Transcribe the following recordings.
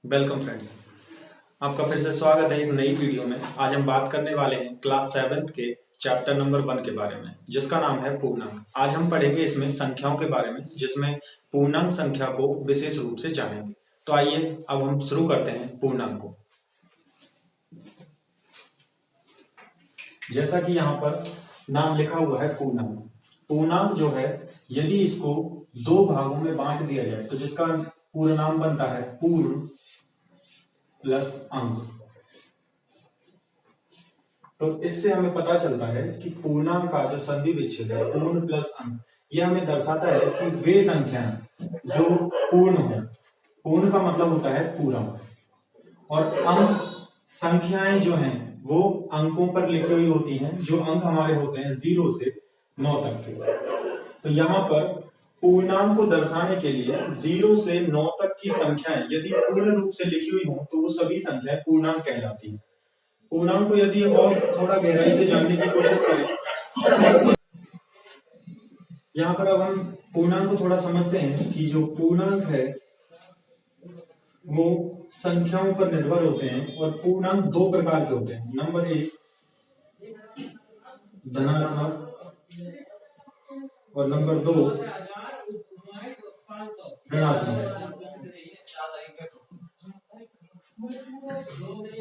Welcome friends, आपका फिर से स्वागत है एक नई वीडियो में। आज हम बात करने वाले हैं क्लास 7th के चैप्टर नंबर 1 के बारे में, जिसका नाम है पूर्णांक। आज हम पढ़ेंगे इसमें संख्याओं के बारे में, जिसमें पूर्णांक संख्या को विशेष रूप से जानेंगे। तो आइए अब हम शुरू करते हैं पूर्णांक को। जैसा कि यहाँ पर नाम लिखा हुआ है पूर्णांक। पूर्णांक जो है, यदि इसको दो भागों में बांट दिया जाए तो जिसका पूर्ण नाम बनता है पूर्ण प्लस अंक। तो इससे हमें पता चलता है कि पूर्णांक का जो संधि विच्छेद है पूर्ण प्लस अंक, यह हमें दर्शाता है कि वे संख्याएं जो पूर्ण हो। पूर्ण का मतलब होता है पूरा, और अंक संख्याएं जो हैं वो अंकों पर लिखी हुई होती हैं। जो अंक हमारे होते हैं 0 से 9 तक के। तो यहाँ पर पूर्णांक को दर्शाने के लिए 0 से 9 तक की संख्याएं यदि पूर्ण रूप से लिखी हुई हो तो वो सभी संख्याएं पूर्णांक कहलाती हैं। पूर्णांक को यदि और थोड़ा गहराई से जानने की कोशिश करें, यहाँ पर अब हम पूर्णांक को थोड़ा समझते हैं कि जो पूर्णांक है वो संख्याओं पर निर्भर होते हैं, और पूर्णांक दो प्रकार के होते हैं। नंबर 1 धनात्मक और नंबर 2 ऋणात्मक।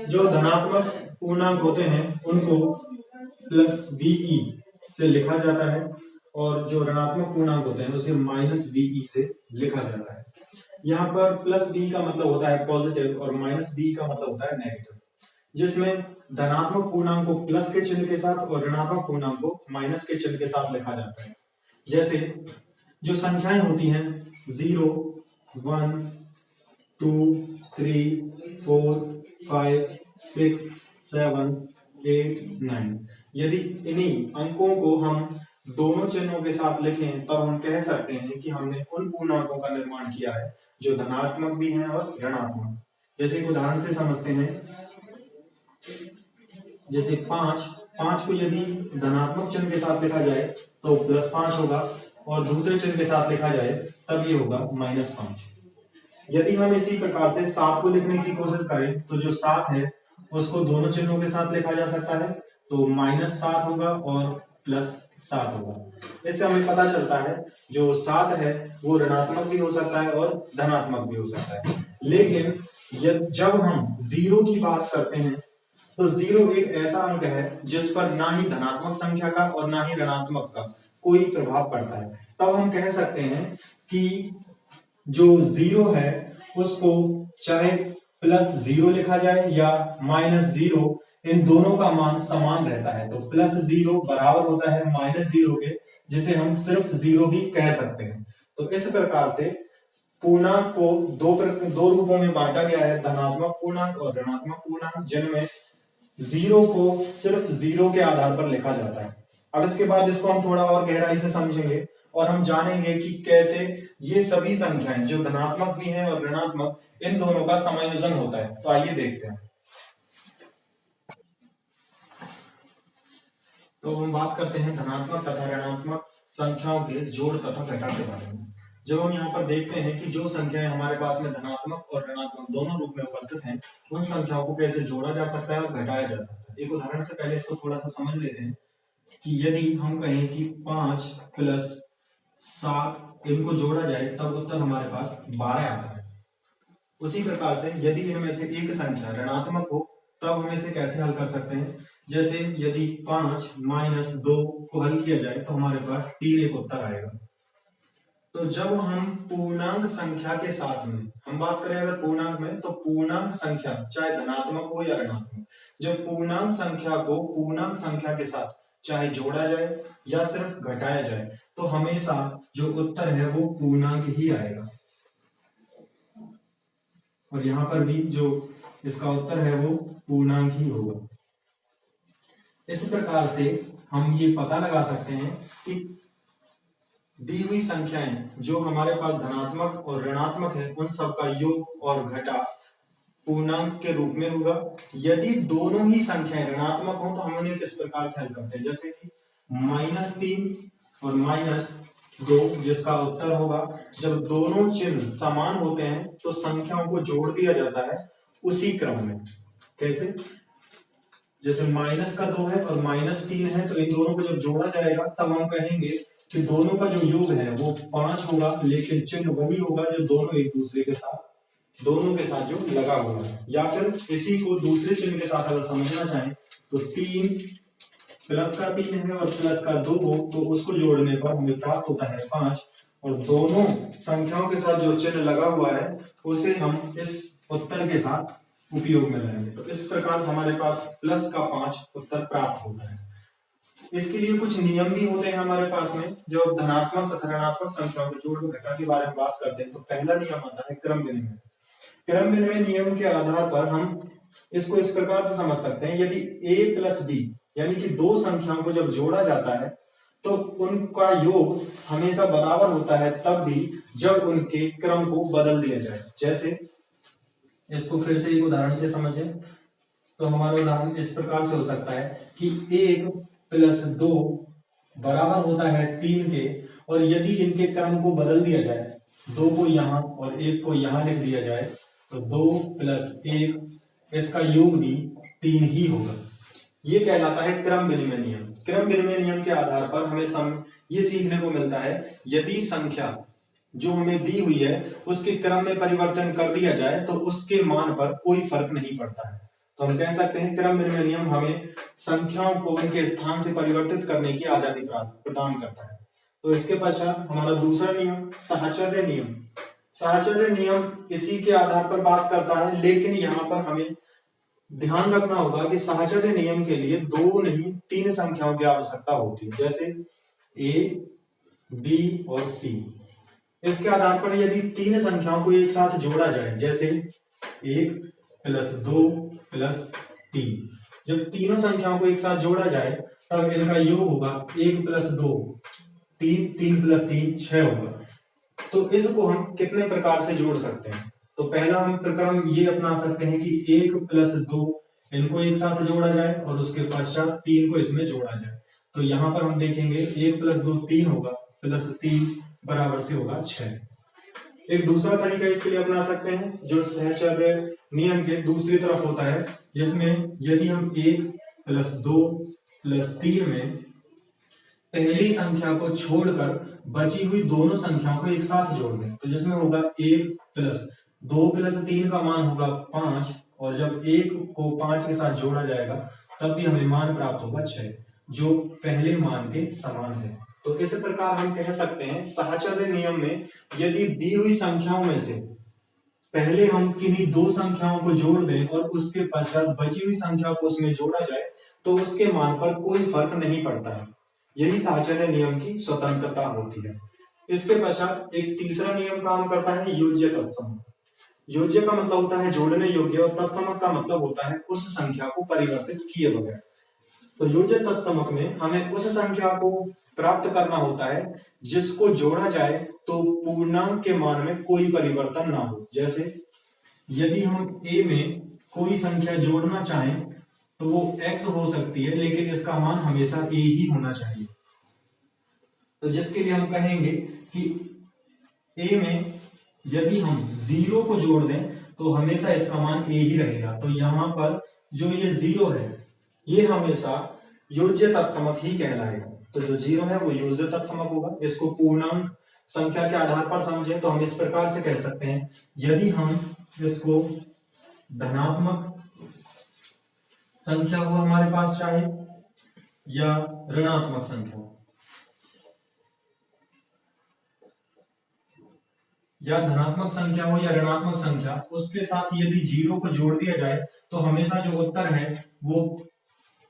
जो धनात्मक पूर्णांक होते हैं उनको प्लस बीई से लिखा जाता है, और जो ऋणात्मक पूर्णांक होते हैं उसे माइनस बीई से लिखा जाता है। यहाँ पर प्लस बी का मतलब होता है पॉजिटिव और माइनस बी का मतलब होता है नेगेटिव, जिसमें धनात्मक पूर्णांक को प्लस के चिन्ह के साथ और ऋणात्मक पूर्णांक को माइनस के चिन्ह के साथ लिखा जाता है। जैसे जो संख्याएं होती हैं 0, 1, 2, 3, 4, 5, 6, 7, 8, 9, यदि इन्हीं अंकों को हम दोनों चिन्हों के साथ लिखें तब हम कह सकते हैं कि हमने उन पूर्णांकों का निर्माण किया है जो धनात्मक भी हैं और ऋणात्मक। जैसे एक उदाहरण से समझते हैं, जैसे 5 को यदि धनात्मक चिन्ह के साथ लिखा जाए तो +5 होगा, और दूसरे चिन्ह के साथ लिखा जाए तब ये होगा -5। यदि हम इसी प्रकार से 7 को लिखने की कोशिश करें तो जो 7 है उसको दोनों चिन्हों के साथ लिखा जा सकता है, तो -7 होगा और +7 होगा। इससे हमें पता चलता है जो 7 है वो ऋणात्मक भी हो सकता है और धनात्मक भी हो सकता है। लेकिन जब हम 0 की बात करते हैं तो 0 एक ऐसा अंक है जिस पर ना ही धनात्मक संख्या का और ना ही ऋणात्मक का कोई प्रभाव पड़ता है। तब हम कह सकते हैं कि जो 0 है उसको चाहे +0 लिखा जाए या -0, इन दोनों का मान समान रहता है। तो +0 बराबर होता है -0 के, जिसे हम सिर्फ 0 भी कह सकते हैं। तो इस प्रकार से पूर्णांक को दो रूपों में बांटा गया है, धनात्मक पूर्णांक और ऋणात्मक पूर्णांक, जिनमें 0 को सिर्फ 0 के आधार पर लिखा जाता है। अब इसके बाद इसको हम थोड़ा और गहराई से समझेंगे और हम जानेंगे कि कैसे ये सभी संख्याएं जो धनात्मक भी हैं और ऋणात्मक, इन दोनों का समायोजन होता है। तो आइए देखते हैं। तो हम बात करते हैं धनात्मक तथा ऋणात्मक संख्याओं के जोड़ तथा घटा के बारे में। जब हम यहाँ पर देखते हैं कि जो संख्याएं हमारे पास में धनात्मक और ऋणात्मक दोनों रूप में उपस्थित हैं, उन संख्याओं को कैसे जोड़ा जा सकता है और घटाया जा सकता है। एक उदाहरण से पहले इसको थोड़ा सा समझ लेते हैं कि यदि हम कहें कि 5 + 7 इनको जोड़ा जाए तब उत्तर हमारे पास 12 आता है। उसी प्रकार से यदि इनमें से एक संख्या ऋणात्मक हो तब हम इसे कैसे हल कर सकते हैं। जैसे यदि 5 - 2 को हल किया जाए तो हमारे पास 3 एक उत्तर आएगा। तो जब हम पूर्णांक संख्या के साथ में हम बात करें अगर पूर्णांक में, तो पूर्णांक संख्या चाहे धनात्मक हो या ऋणात्मक, जब पूर्णांक संख्या को पूर्णांक संख्या के साथ चाहे जोड़ा जाए या सिर्फ घटाया जाए तो हमेशा जो उत्तर है वो पूर्णांक ही आएगा। और यहां पर भी जो इसका उत्तर है वो पूर्णांक ही होगा। इस प्रकार से हम ये पता लगा सकते हैं कि दी हुई संख्याएं जो हमारे पास धनात्मक और ऋणात्मक है उन सब का योग और घटा पूर्णांक के रूप में होगा। यदि दोनों ही संख्याएं ऋणात्मक हो तो हम उन्हें किस प्रकार से हल करते हैं, जैसे कि -3 और 2, जिसका उत्तर होगा जब दोनों चिन्ह समान होते हैं तो संख्याओं को जोड़ दिया जाता है उसी क्रम में। कैसे? जैसे -2 है और -3 है, तो इन दोनों को जब जोड़ा जाएगा तब हम कहेंगे कि दोनों का जो योग है वो 5 होगा, लेकिन चिन्ह वही होगा जो दोनों एक दूसरे के साथ, दोनों के साथ जो लगा हुआ है। या फिर इसी को दूसरे चिन्ह के साथ अगर समझना चाहें तो 3 +3 है और +2 हो तो उसको जोड़ने पर हमें प्राप्त होता है 5, और दोनों संख्याओं के साथ जो चिन्ह लगा हुआ है उसे हम इस उत्तर के साथ उपयोग में लाएंगे। तो इस प्रकार हमारे पास +5 उत्तर प्राप्त होता है। इसके लिए कुछ नियम भी होते हैं हमारे पास में। जो धनात्मक तथा ऋणात्मक संख्याओं के जोड़ घटा के बारे में बात करते हैं तो पहला नियम आता है क्रम विनिमय। क्रम विनिमय नियम के आधार पर हम इसको इस प्रकार से समझ सकते हैं, यदि a प्लस b यानी कि दो संख्याओं को जब जोड़ा जाता है तो उनका योग हमेशा बराबर होता है तब भी जब उनके क्रम को बदल दिया जाए। जैसे इसको फिर से एक उदाहरण से समझें तो हमारा उदाहरण इस प्रकार से हो सकता है कि 1 + 2 बराबर होता है 3 के, और यदि इनके क्रम को बदल दिया जाए, 2 को यहां और 1 को यहां लिख दिया जाए तो 2 + 1 इसका योग भी 3 ही होगा। ये कहलाता है क्रम विनिमय नियम। क्रम विनिमय नियम के आधार पर हमें ये सीखने को मिलता है, यदि संख्या जो हमें दी हुई है उसके क्रम में परिवर्तन कर दिया जाए तो उसके मान पर कोई फर्क नहीं पड़ता है। तो हम कह सकते हैं क्रम विनिमय नियम हमें संख्याओं को उनके स्थान से परिवर्तित करने की आजादी प्रदान करता है। तो इसके पश्चात हमारा दूसरा नियम साहचर्य नियम। साहचर्य नियम इसी के आधार पर बात करता है, लेकिन यहाँ पर हमें ध्यान रखना होगा कि साहचर्य नियम के लिए 2 नहीं 3 संख्याओं की आवश्यकता होती है, जैसे a, b और c। इसके आधार पर यदि 3 संख्याओं को एक साथ जोड़ा जाए, जैसे 1 + 2 + 3, जब तीनों संख्याओं को एक साथ जोड़ा जाए तब इनका योग होगा 1 + 2 3, 3 + 3 6 होगा। तो इसको हम कितने प्रकार से जोड़ सकते हैं? तो पहला हम प्रक्रम ये अपना सकते हैं कि 1 + 2 इनको एक साथ जोड़ा जाए और उसके पश्चात 3 को इसमें जोड़ा जाए। तो यहां पर हम देखेंगे 1 + 2 3 होगा, +3 बराबर से होगा 6। एक दूसरा तरीका इसके लिए अपना सकते हैं जो सहचर्य नियम के दूसरी तरफ होता है, जिसमें यदि हम 1 + 2 + 3 में पहली संख्या को छोड़कर बची हुई दोनों संख्याओं को एक साथ जोड़ दें तो जिसमें होगा 1 + 2 + 3 का मान होगा 5, और जब 1 को 5 के साथ जोड़ा जाएगा तब भी हमें मान प्राप्त होगा 6, जो पहले मान के समान है। तो इस प्रकार हम कह सकते हैं साहचर्य नियम में यदि दी हुई संख्याओं में से पहले हम किन्हीं 2 संख्याओं को जोड़ दें और उसके पश्चात बची हुई संख्या को उसमें जोड़ा जाए तो उसके मान पर कोई फर्क नहीं पड़ता है। यही साहचर्य नियम की स्वतंत्रता होती है। इसके पश्चात एक तीसरा नियम काम करता है योज्य तत्सम। योज्य का मतलब होता है जोड़ने योग्य और तत्समक का मतलब होता है उस संख्या को परिवर्तित किए बगैर। तो योज्य तत्समक में हमें उस संख्या को प्राप्त करना होता है जिसको जोड़ा जाए तो पूर्णांक के मान में कोई परिवर्तन ना हो। जैसे यदि हम a में कोई संख्या जोड़ना चाहें तो वो x हो सकती है, लेकिन इसका मान हमेशा a ही होना चाहिए। तो जिसके लिए हम कहेंगे कि a में यदि हम 0 को जोड़ दें तो हमेशा इसका मान a ही रहेगा। तो यहां पर जो ये 0 है ये हमेशा योज्य तत्समक ही कहलाएगा। तो जो 0 है वो योज्य तत्समक होगा। इसको पूर्णांक संख्या के आधार पर समझें तो हम इस प्रकार से कह सकते हैं, यदि हम इसको धनात्मक संख्या हो हमारे पास चाहे या ऋणात्मक संख्या या धनात्मक संख्या हो या ऋणात्मक संख्या, उसके साथ यदि 0 को जोड़ दिया जाए तो हमेशा जो उत्तर है वो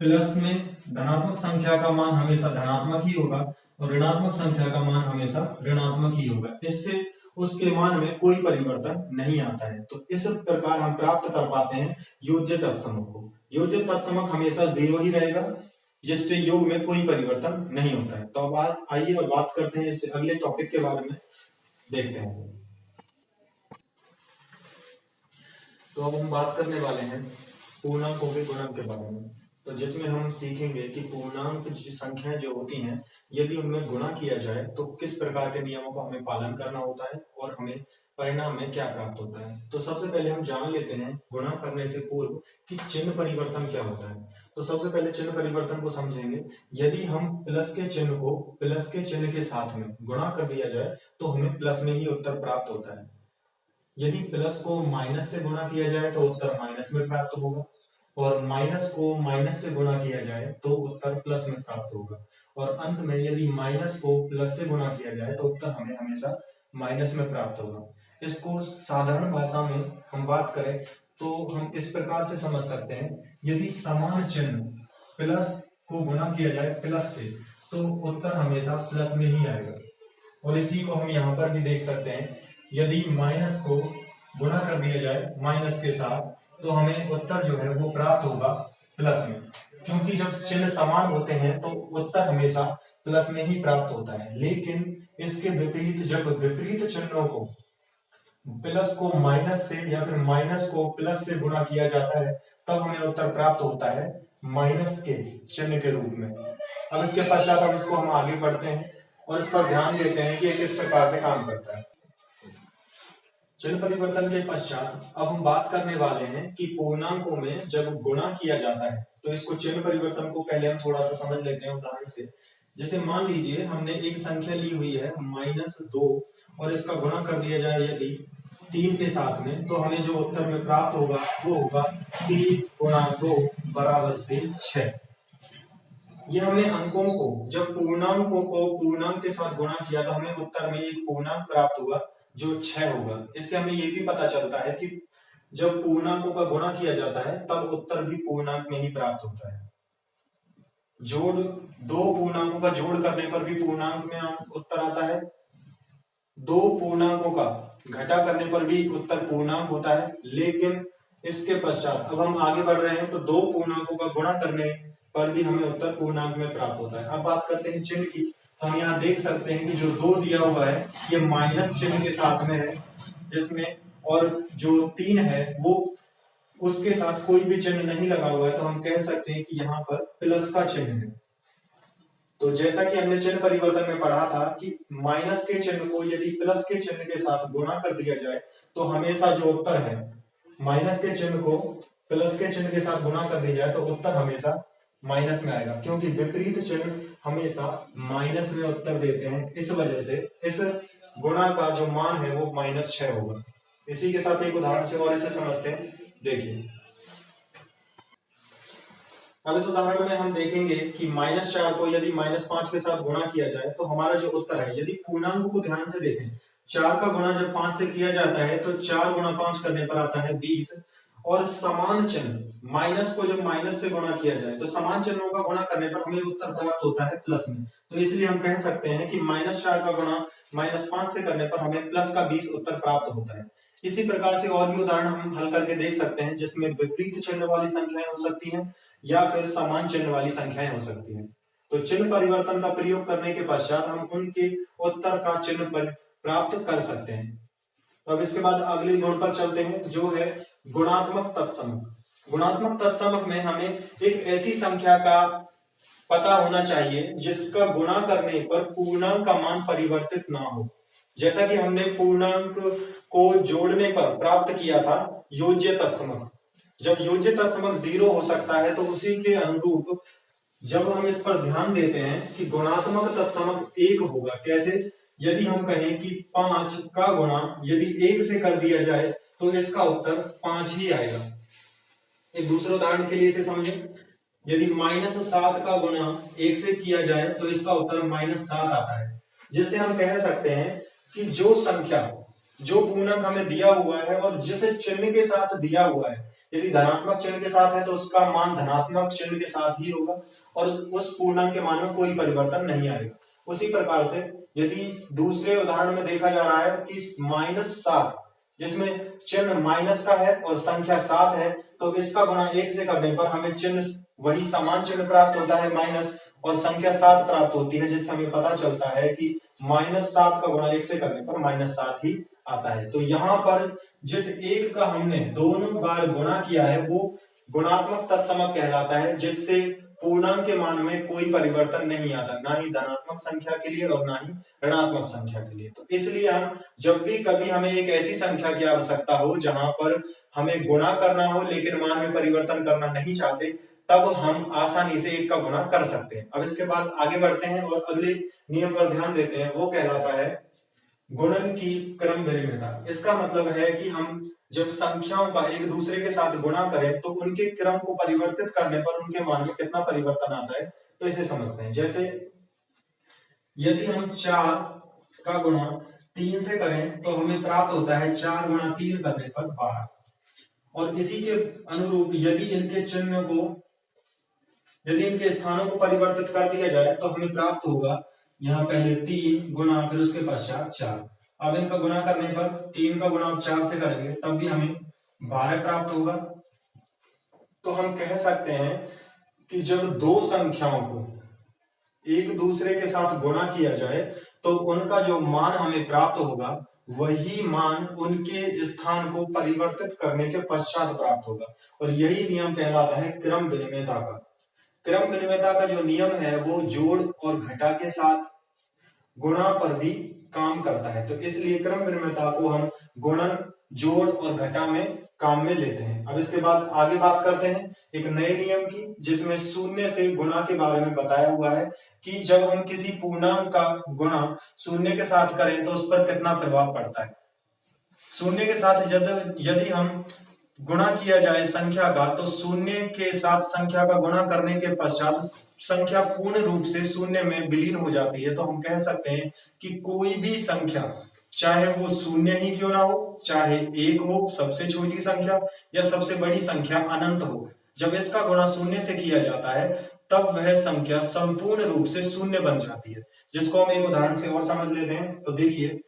प्लस में धनात्मक संख्या का मान हमेशा धनात्मक ही होगा और ऋणात्मक संख्या का मान हमेशा ऋणात्मक ही होगा। इससे उसके मान में कोई परिवर्तन नहीं आता है। तो इस प्रकार हम प्राप्त कर पाते हैं योज्य तत्समक को। योज्य तत्समक हमेशा 0 ही रहेगा जिससे योग में कोई परिवर्तन नहीं होता है। तो अब आइए और बात करते हैं इससे अगले टॉपिक के बारे में देखते हैं। तो अब हम बात करने वाले हैं पूर्णांकों के गुणन के बारे में। तो जिसमें हम सीखेंगे कि पूर्णांक संख्याएं जो होती हैं यदि उनमें गुणा किया जाए तो किस प्रकार के नियमों का हमें पालन करना होता है और हमें परिणाम में क्या प्राप्त होता है। तो सबसे पहले हम जान लेते हैं गुणा करने से पूर्व कि चिन्ह परिवर्तन क्या होता है। तो सबसे पहले चिन्ह परिवर्तन को समझेंगे। यदि हम प्लस के चिन्ह को प्लस के चिन्ह के साथ में गुणा कर दिया जाए तो हमें प्लस में ही उत्तर प्राप्त होता है। यदि प्लस को माइनस से गुणा किया जाए तो उत्तर माइनस में प्राप्त होगा और माइनस को माइनस से गुणा किया जाए तो उत्तर प्लस में प्राप्त होगा और अंत में यदि माइनस को प्लस से गुणा किया जाए तो उत्तर हमें हमेशा माइनस में प्राप्त होगा। इसको साधारण भाषा में हम बात करें तो हम इस प्रकार से समझ सकते हैं, यदि समान चिन्ह प्लस को गुणा किया जाए प्लस से तो उत्तर हमेशा प्लस में ही आएगा। और इसी को हम यहाँ पर भी देख सकते हैं, यदि माइनस को गुणा कर दिया जाए माइनस के साथ तो हमें उत्तर जो है वो प्राप्त होगा प्लस में, क्योंकि जब चिन्ह समान होते हैं तो उत्तर हमेशा प्लस में ही प्राप्त होता है। लेकिन इसके विपरीत जब विपरीत चिन्हों को प्लस को माइनस से या फिर माइनस को प्लस से गुणा किया जाता है तब हमें उत्तर प्राप्त होता है माइनस के चिन्ह के रूप में। अब इसके पश्चात अब इसको हम आगे बढ़ते हैं और इस पर ध्यान देते हैं कि ये किस प्रकार से काम करता है। चिन्ह परिवर्तन के पश्चात अब हम बात करने वाले हैं कि पूर्णांकों में जब गुणा किया जाता है तो इसको चिन्ह परिवर्तन को पहले हम थोड़ा सा समझ लेते हैं उदाहरण से। जैसे मान लीजिए हमने एक संख्या ली हुई है -2 और इसका गुणा कर दिया जाए यदि 3 के साथ में तो हमें जो उत्तर में प्राप्त होगा वो होगा 3 गुणा 2 बराबर से 6। ये हमने अंकों को जब पूर्णांकों को पूर्णांक के साथ गुणा किया तो हमें उत्तर में एक पूर्णांक प्राप्त हुआ जो 6 होगा। इससे हमें ये भी पता चलता है कि जब पूर्णांकों का गुणा किया जाता है तब उत्तर भी पूर्णांक में ही प्राप्त होता है। जोड़ दो पूर्णांकों का जोड़ करने पर भी पूर्णांक में उत्तर आता है, दो पूर्णांकों का घटा करने पर भी उत्तर पूर्णांक होता है। लेकिन इसके पश्चात अब हम आगे बढ़ रहे हैं तो दो पूर्णांकों का गुणा करने पर भी हमें उत्तर पूर्णांक में प्राप्त होता है। अब बात करते हैं चिन्ह की, तो हम यहाँ देख सकते हैं कि जो 2 दिया हुआ है ये माइनस चिन्ह के साथ में है जिसमें, और जो 3 है वो उसके साथ कोई भी चिन्ह नहीं लगा हुआ है, तो हम कह सकते हैं कि यहाँ पर प्लस का चिन्ह है। तो जैसा कि हमने चिन्ह परिवर्तन में पढ़ा था कि माइनस के चिन्ह को यदि प्लस के चिन्ह के साथ गुणा कर दिया जाए तो हमेशा जो उत्तर है माइनस के चिन्ह को प्लस के चिन्ह के साथ गुणा कर दिया जाए तो उत्तर हमेशा माइनस में आएगा, क्योंकि विपरीत चिन्ह हमेशा माइनस में उत्तर देते हैं। इस वजह से इस गुणा का जो मान है वो -6 होगा। इसी के साथ एक उदाहरण से और इसे समझते हैं। देखिए अब इस उदाहरण में हम देखेंगे कि -4 को यदि -5 के साथ गुणा किया जाए तो हमारा जो उत्तर है, यदि पूर्णांक को ध्यान से देखें 4 का गुणा जब 5 से किया जाता है तो 4 गुणा 5 करने पर आता है 20, और समान चिन्ह माइनस को जब माइनस से गुणा किया जाए तो समान चिन्हों का गुणा करने पर हमें उत्तर प्राप्त होता है प्लस में। तो इसलिए हम कह सकते हैं कि -4 का गुणा -5 से करने पर हमें प्लस का 20 उत्तर प्राप्त होता है। इसी प्रकार से और भी उदाहरण हम हल करके देख सकते हैं जिसमें विपरीत चिन्ह वाली संख्याएं हो सकती हैं या फिर समान चिन्ह वाली संख्याएं हो सकती हैं। तो चिन्ह परिवर्तन का प्रयोग करने के पश्चात हम उनके उत्तर का चिन्ह प्राप्त कर सकते हैं। तो अब इसके बाद अगले गुण पर चलते हैं जो है गुणात्मक तत्समक। गुणात्मक तत्समक में हमें एक ऐसी संख्या का पता होना चाहिए जिसका गुणा करने पर पूर्णांक का मान परिवर्तित ना हो। जैसा कि हमने पूर्णांक को जोड़ने पर प्राप्त किया था योज्य तत्समक, जब योज्य तत्समक 0 हो सकता है तो उसी के अनुरूप जब हम इस पर ध्यान देते हैं कि गुणात्मक तत्समक 1 होगा। कैसे? यदि हम कहें कि 5 का गुणा यदि 1 से कर दिया जाए तो इसका उत्तर 5 ही आएगा। एक दूसरे उदाहरण के लिए इसे समझें, यदि -7 का गुणा 1 से किया जाए तो इसका उत्तर -7 आता है। जिससे हम कह सकते हैं कि जो संख्या जो पूर्णांक हमें दिया हुआ है और जिस चिन्ह के साथ दिया हुआ है, यदि धनात्मक चिन्ह के साथ है तो उसका मान धनात्मक चिन्ह के साथ ही होगा और उस पूर्णांक के मान में कोई परिवर्तन नहीं आएगा। उसी प्रकार से यदि दूसरे उदाहरण में देखा जा रहा है कि -7 जिसमें चिन्ह माइनस का है और संख्या 7 है तो इसका गुणा 1 से करने पर हमें चिन्ह वही समान चिन्ह प्राप्त होता है माइनस, और संख्या 7 प्राप्त होती है, जिससे हमें पता चलता है कि -7 का गुणा 1 से करने पर -7 ही आता है। तो यहाँ पर जिस 1 का हमने दोनों बार गुणा किया है वो गुणात्मक तत्समक कहलाता है, जिससे पूर्णांक के मान में कोई परिवर्तन नहीं आता, ना ही धनात्मक संख्या के लिए और ना ही ऋणात्मक संख्या के लिए। तो इसलिए हम जब भी कभी हमें एक ऐसी संख्या की आवश्यकता हो जहां पर हमें गुणा करना हो लेकिन मान में परिवर्तन करना नहीं चाहते, तब हम आसानी से एक का गुणा कर सकते हैं। अब इसके बाद आगे बढ़ते हैं और अगले नियम पर ध्यान देते हैं, वो कहलाता है गुणन की क्रम विनिमयता। इसका मतलब है कि हम जब संख्याओं का एक दूसरे के साथ गुणा करें तो उनके क्रम को परिवर्तित करने पर उनके मान में कितना परिवर्तन आता है, तो इसे समझते हैं। जैसे यदि हम 4 का गुणा 3 से करें तो हमें प्राप्त होता है 4 गुणा 3 करने पर 12। और इसी के अनुरूप यदि इनके स्थानों को परिवर्तित कर दिया जाए तो हमें प्राप्त होगा यहाँ पहले 3 गुणा फिर उसके पश्चात 4। अब इनका गुणा करने पर 3 का गुणा 4 से करेंगे तब भी हमें 12 प्राप्त होगा। तो हम कह सकते हैं कि जब दो संख्याओं को एक दूसरे के साथ गुणा किया जाए तो उनका जो मान हमें प्राप्त होगा वही मान उनके स्थान को परिवर्तित करने के पश्चात प्राप्त होगा। और यही नियम कहलाता है क्रम विनिमयता का। क्रम विनिमयता का जो नियम है वो जोड़ और घटा के साथ गुणा पर भी काम करता है। तो इसलिए क्रम विनिमयता को हम गुणन, जोड़ और घटा में काम में लेते हैं। अब इसके बाद आगे बात करते हैं एक नए नियम की, जिसमें शून्य से गुणा के बारे में बताया हुआ है कि जब हम किसी पूर्णांक का गुणा शून्य के साथ करें तो उस पर कितना प्रभाव पड़ता है। शून्य के साथ यदि हम गुणा किया जाए संख्या का तो शून्य के साथ संख्या का गुणा करने के पश्चात संख्या पूर्ण रूप से शून्य में विलीन हो जाती है। तो हम कह सकते हैं कि कोई भी संख्या, चाहे वो शून्य ही क्यों ना हो, चाहे एक हो सबसे छोटी संख्या या सबसे बड़ी संख्या अनंत हो, जब इसका गुणा शून्य से किया जाता है तब वह संख्या संपूर्ण रूप से शून्य बन जाती है। जिसको हम एक उदाहरण से और समझ लेते हैं। तो देखिए,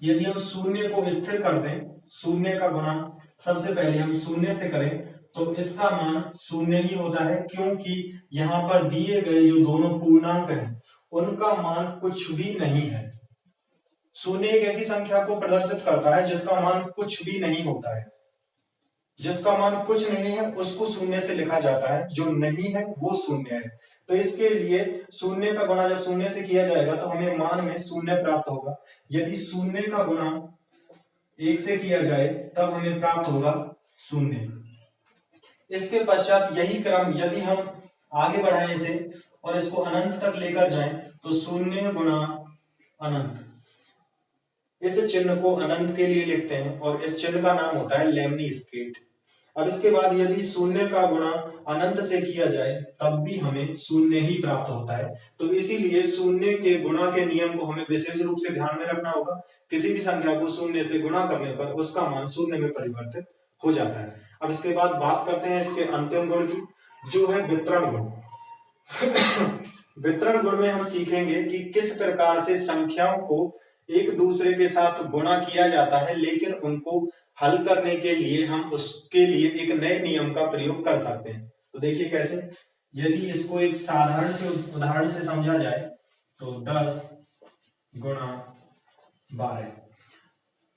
यदि हम शून्य को स्थिर कर दें, शून्य का गुणा सबसे पहले हम शून्य से करें तो इसका मान शून्य ही होता है, क्योंकि यहाँ पर दिए गए जो दोनों पूर्णांक हैं उनका मान कुछ भी नहीं है। शून्य एक ऐसी संख्या को प्रदर्शित करता है जिसका मान कुछ भी नहीं होता है। जिसका मान कुछ नहीं है उसको शून्य से लिखा जाता है, जो नहीं है वो शून्य है। तो इसके लिए शून्य का गुणा जब शून्य से किया जाएगा तो हमें मान में शून्य प्राप्त होगा। यदि शून्य का गुणा 1 से किया जाए तब हमें प्राप्त होगा शून्य। इसके पश्चात यही क्रम यदि हम आगे बढ़ाएं इसे और इसको अनंत तक लेकर जाएं तो शून्य गुणा अनंत, इस चिन्ह को अनंत के लिए लिखते हैं और इस चिन्ह का नाम होता है लेमनीस्केट। अब इसके बाद यदि शून्य का गुणा अनंत से किया जाए तब भी हमें शून्य ही प्राप्त होता है। तो इसीलिए शून्य के गुणा के नियम को हमें विशेष रूप से ध्यान में रखना होगा। किसी भी संख्या को शून्य से गुणा करने पर उसका मान शून्य में परिवर्तित हो जाता है। अब इसके बाद बात करते हैं इसके अंतिम गुण की, जो है वितरण गुण। वितरण गुण में हम सीखेंगे कि किस प्रकार से संख्याओं को एक दूसरे के साथ गुणा किया जाता है, लेकिन उनको हल करने के लिए हम उसके लिए एक नए नियम का प्रयोग कर सकते हैं। तो देखिए कैसे, यदि इसको एक साधारण से उदाहरण से समझा जाए तो 10 गुणा 12।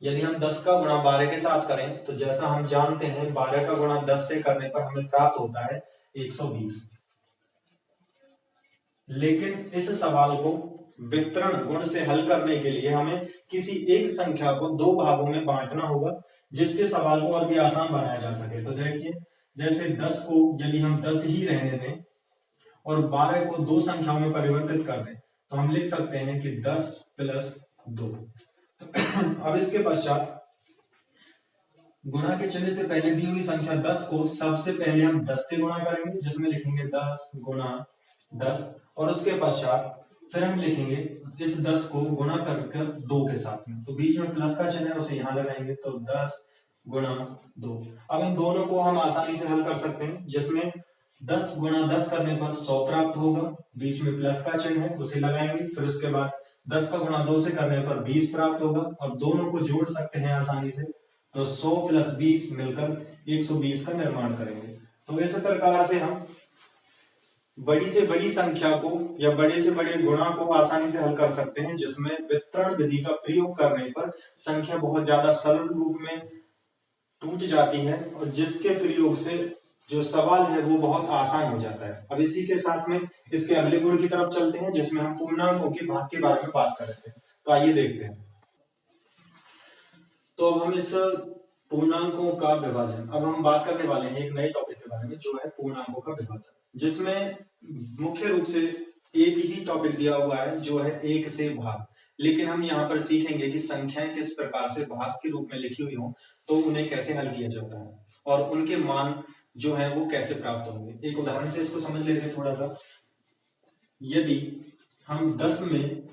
यदि हम 10 का गुणा 12 के साथ करें तो जैसा हम जानते हैं 12 का गुणा 10 से करने पर हमें प्राप्त होता है 120। लेकिन इस सवाल को वितरण गुण से हल करने के लिए हमें किसी एक संख्या को दो भागों में बांटना होगा, जिससे सवाल को और भी आसान बनाया जा सके। तो देखिए, जैसे 10 को यदि हम 10 ही रहने दें और 12 को दो संख्याओं में परिवर्तित कर दें तो हम लिख सकते हैं कि 10 + 2। अब इसके पश्चात गुणा के चिन्ह से पहले दी हुई संख्या 10 को सबसे पहले हम 10 से गुणा करेंगे, जिसमें लिखेंगे 10 गुणा 10 और उसके पश्चात फिर हम लिखेंगे इस 10 को गुणा कर 2 के साथ में। तो बीच में प्लस का चिन्ह है उसे यहां लगाएंगे, तो 10 गुणा 2। अब इन दोनों को हम आसानी से हल कर सकते हैं, जिसमें 10 गुणा 10 करने पर 100 प्राप्त होगा, बीच में प्लस का चिन्ह है उसे लगाएंगे। फिर उसके बाद 10 का गुणा 2 से करने पर 20 प्राप्त होगा और दोनों को जोड़ सकते हैं आसानी से, तो 100 + 20 मिलकर 120 का निर्माण करेंगे। तो इस प्रकार से हम बड़ी से बड़ी संख्या को या बड़े से बड़े गुणा को आसानी से हल कर सकते हैं, जिसमें वितरण विधि का प्रयोग करने पर संख्या बहुत ज्यादा सरल रूप में टूट जाती है और जिसके प्रयोग से जो सवाल है वो बहुत आसान हो जाता है। अब इसी के साथ में इसके अगले गुण की तरफ चलते हैं जिसमें हम पूर्णांकों के भाग के बारे में बात कर रहे थे। तो आइए देखते हैं। तो अब हम इस पूर्णांकों का विभाजन, अब हम बात करने वाले हैं एक नए टॉपिक के बारे में जो है पूर्णांकों का विभाजन, जिसमें मुख्य रूप से एक ही टॉपिक दिया हुआ है जो है एक से भाग। लेकिन हम यहाँ पर सीखेंगे कि संख्याएं किस प्रकार से भाग के रूप में लिखी हुई हो तो उन्हें कैसे हल किया जाता है और उनके मान जो है वो कैसे प्राप्त होंगे। एक उदाहरण से इसको समझ लेते हैं थोड़ा सा। यदि हम 10 में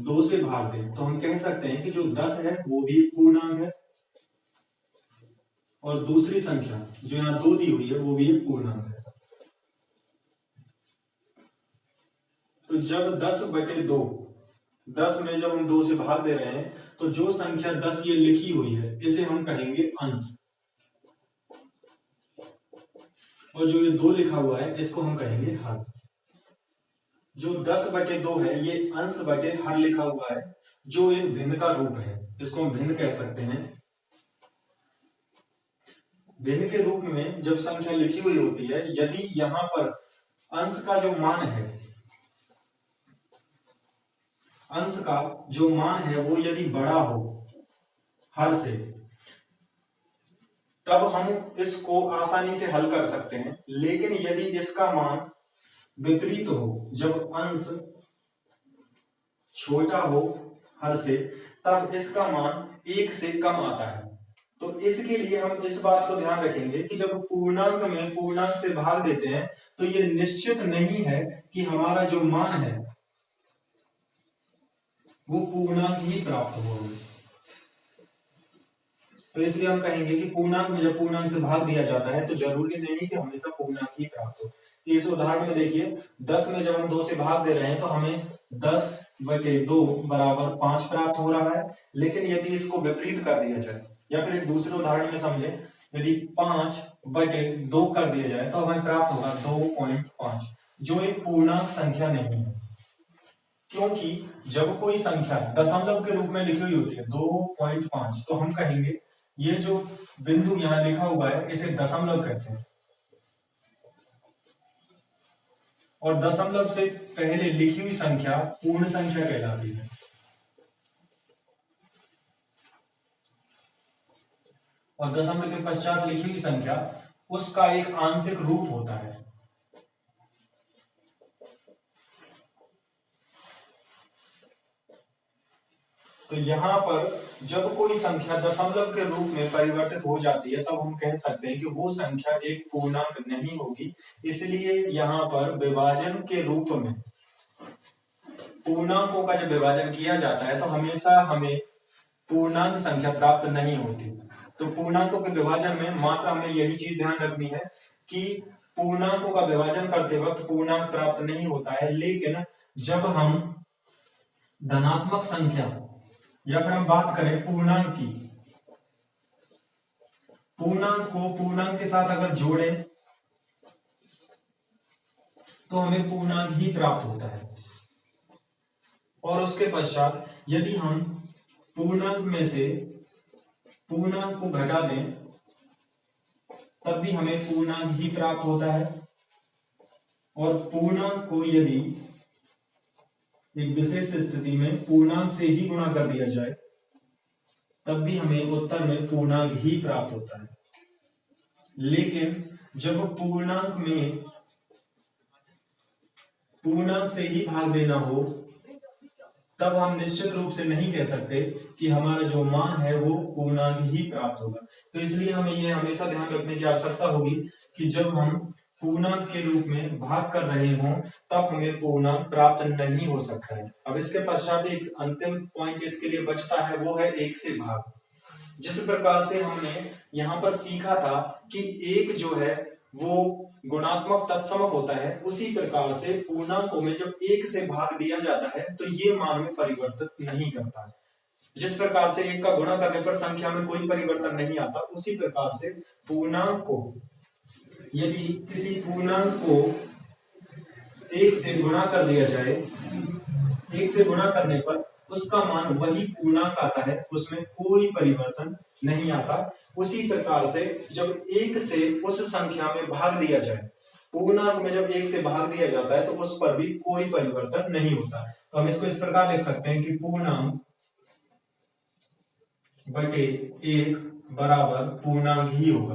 2 से भाग दें तो हम कह सकते हैं कि जो 10 है वो भी एक पूर्णांक है और दूसरी संख्या जो यहाँ 2 दी हुई है वो भी एक पूर्णांक है। तो जब 10/2, 10 में जब हम 2 से भाग दे रहे हैं तो जो संख्या 10 ये लिखी हुई है इसे हम कहेंगे अंश, और जो ये 2 लिखा हुआ है इसको हम कहेंगे हर। जो 10/2 है ये अंश बटे हर लिखा हुआ है जो एक भिन्न का रूप है, इसको हम भिन्न कह सकते हैं। भिन्न के रूप में जब संख्या लिखी हुई होती है, यदि यहां पर अंश का जो मान है, अंश का जो मान है वो यदि बड़ा हो हर से, तब हम इसको आसानी से हल कर सकते हैं। लेकिन यदि इसका मान विपरीत हो, जब अंश छोटा हो हर से, तब इसका मान 1 से कम आता है। तो इसके लिए हम इस बात को ध्यान रखेंगे कि जब पूर्णांक में पूर्णांक से भाग देते हैं तो ये निश्चित नहीं है कि हमारा जो मान है वो पूर्णांक ही प्राप्त होगा। तो इसलिए हम कहेंगे कि पूर्णांक में जब पूर्णांक से भाग दिया जाता है तो जरूरी नहीं कि हमेशा पूर्णांक ही प्राप्त हो। इस उदाहरण में देखिए 10 में जब हम 2 से भाग दे रहे हैं तो हमें 10/2 बराबर 5 प्राप्त हो रहा है। लेकिन यदि इसको विपरीत कर दिया जाए या फिर एक दूसरे उदाहरण में समझे, यदि 5/2 कर दिया जाए तो हमें प्राप्त होगा 2.5, जो एक पूर्णांक संख्या नहीं है। क्योंकि जब कोई संख्या दशमलव के रूप में लिखी हुई होती है 2.5, तो हम कहेंगे ये जो बिंदु यहां लिखा हुआ है इसे दशमलव कहते हैं, और दशमलव से पहले लिखी हुई संख्या पूर्ण संख्या कहलाती है। और दशमलव के पश्चात लिखी हुई संख्या उसका एक आंशिक रूप होता है। तो यहां पर जब कोई संख्या दशमलव के रूप में परिवर्तित हो जाती है तब हम कह सकते हैं कि वो संख्या एक पूर्णांक नहीं होगी। इसलिए यहां पर विभाजन के रूप में पूर्णांकों का जब विभाजन किया जाता है तो हमेशा हमें पूर्णांक संख्या प्राप्त नहीं होती। तो पूर्णांकों के विभाजन में मात्र हमें यही चीज ध्यान रखनी है कि पूर्णांकों का विभाजन करते वक्त पूर्णांक प्राप्त नहीं होता है। लेकिन जब हम धनात्मक संख्या या फिर हम बात करें पूर्णांक की, पूर्णांक को पूर्णांक के साथ अगर जोड़ें तो हमें पूर्णांक ही प्राप्त होता है। और उसके पश्चात यदि हम पूर्णांक में से पूर्णांक को घटा दें तब भी हमें पूर्णांक ही प्राप्त होता है। और पूर्णांक को यदि एक विशेष स्थिति में पूर्णांक से ही गुणा कर दिया जाए तब भी हमें उत्तर में पूर्णांक ही प्राप्त होता है। लेकिन जब पूर्णांक में पूर्णांक से ही भाग देना हो तब हम निश्चित रूप से नहीं कह सकते कि हमारा जो मान है वो पूर्णांक ही प्राप्त होगा। तो इसलिए हमें यह हमेशा ध्यान रखने की आवश्यकता होगी कि जब हम पूर्णांक के रूप में भाग कर रहे हों तब हमें पूर्णांक प्राप्त नहीं हो सकता है। अब इसके पश्चात एक अंतिम पॉइंट इसके लिए बचता है, वो है एक से भाग। जिस प्रकार से हमने यहाँ पर सीखा था कि एक जो है वो गुणात्मक तत्समक होता है, उसी प्रकार से पूर्णांकों में जब एक से भाग दिया जाता है तो ये मान में परिवर्तन नहीं करता है। जिस प्रकार से एक का गुणा करने पर संख्या में कोई परिवर्तन नहीं आता, उसी प्रकार से पूर्णांक को यदि किसी पूर्णांक को एक से गुणा कर दिया जाए, एक से गुणा करने पर उसका मान वही पूर्णांक आता है, उसमें कोई परिवर्तन नहीं आता। उसी प्रकार से जब एक से उस संख्या में भाग दिया जाए, पूर्णांक में जब एक से भाग दिया जाता है तो उस पर भी कोई परिवर्तन नहीं होता। तो हम इसको इस प्रकार लिख सकते हैं कि पूर्णांक बटे एक बराबर पूर्णांक ही होगा।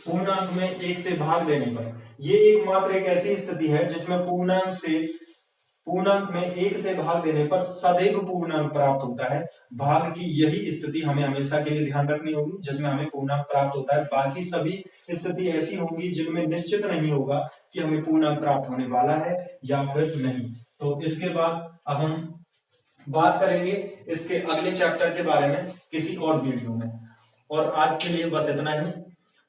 पूर्णांक में एक से भाग देने पर, ये एकमात्र एक ऐसी स्थिति है जिसमें पूर्णांक में एक से भाग देने पर सदैव पूर्णांक प्राप्त होता है। भाग की यही स्थिति हमें हमेशा के लिए ध्यान रखनी होगी जिसमें हमें पूर्णांक प्राप्त होता है। बाकी सभी स्थिति ऐसी होंगी जिनमें निश्चित नहीं होगा कि हमें पूर्णांक प्राप्त होने वाला है या फिर नहीं। तो इसके बाद अब हम बात करेंगे इसके अगले चैप्टर के बारे में किसी और वीडियो में। और आज के लिए बस इतना ही।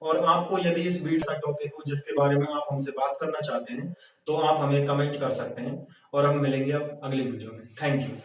और आपको यदि इस वीडियो का टॉपिक हो जिसके बारे में आप हमसे बात करना चाहते हैं तो आप हमें कमेंट कर सकते हैं और हम मिलेंगे अब अगले वीडियो में। Thank you.